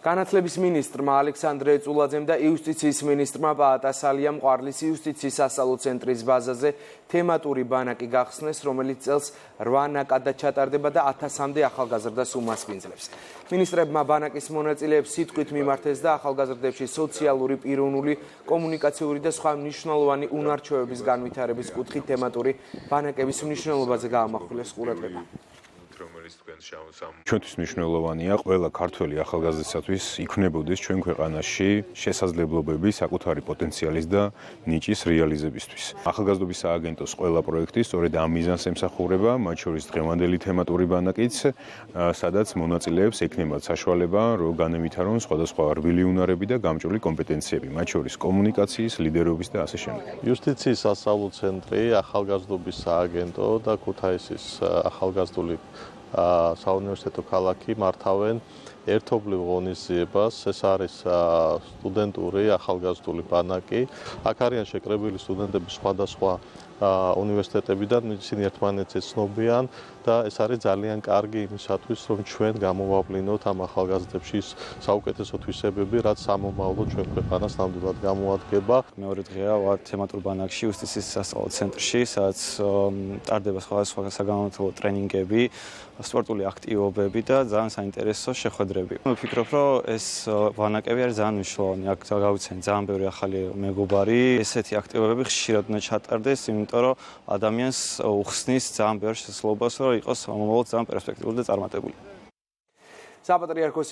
განათლების მინისტრმა ალექსანდრე ეწულაძემ და იუსტიციის მინისტრმა პაატასალიამ ყვარლის იუსტიციის სასწავლო ცენტრის ბაზაზე თემატური ბანაკი გახსნეს, რომელიც წელს 8 ნაკადად ჩატარდება და 1000-მდე ახალგაზრდას უმასპინძლებს. მინისტრებმა ბანაკის მონაწილეებს სიტყვით მიმართეს და ახალგაზრდებში სოციალური, პიროვნული, კომუნიკაციური და სხვა მნიშვნელოვანი უნარჩვევების განვითარების კუთხით თემატური ბანაკების მნიშვნელობაზე გაამახვილეს ყურადღება. ჩვენთვის მნიშვნელოვანია ყველა ქართველი ახალგაზრდისათვის იქნებოდეს ჩვენ ქვეყანაში შესაძლებლობები საკუთარი პოტენციალის და ნიჭის რეალიზებისთვის. ახალგაზრდობის სააგენტოს ყველა პროექტი სწორედ ამ მიზანს ემსახურება, მათ შორის დღევანდელი თემატური ბანაკიც, სადაც მონაწილეებს ექნებათ საშუალება, რომ განევითარონ სხვადასხვა რბილი უნარები და გამჭვირვალე კომპეტენციები, მათ შორის კომუნიკაციის, ლიდერობის და ასე შემდეგ. იუსტიციის სასწავლო ცენტრი, ახალგაზრდობის სააგენტო და ქუთაისის ახალგაზრდული საუნივერსიტეტო ქალაქი მართავენ ერთობლივ ღონისძიებას. ეს არის სტუდენტური ახალგაზრდული ბანაკი. აქ არიან შეკრებილი სტუდენტები სხვადასხვა უნივერსიტეტებიდან, ისინი ერთმანეთს ეცნობიან და ეს არის ძალიან კარგი იმისათვის, რომ ჩვენ გამოვავლინოთ ამ ახალგაზრდებში საუკეთესო თვისებები, რაც სამომავლო ჩვენ ქვეყანას ნამდვილად გამოადგება. მეორე დღეა ვარ თემატურ ბანაკში იუსტიციის სასწავლო ცენტრში, სადაც ტარდება სხვადასხვა საგანმანათლებლო ტრენინგები, სპორტული აქტივობები და ძალიან საინტერესო შეხვედრები. ვფიქრობ, რომ ეს ბანაკები არის ძალიან მნიშვნელოვანი. აქ გავიცენ ძალიან ბევრი ახალი მეგობარი. ესეთი აქტივობები ხშირად უნდა ჩატარდეს, იმიტომ რომ ადამიანს უხსნის ძალიან ბევრ შესაძლებლობას, რომ იყოს მომავალ ძალიან პერსპექტიული და წარმატებული. საპატრიარქოს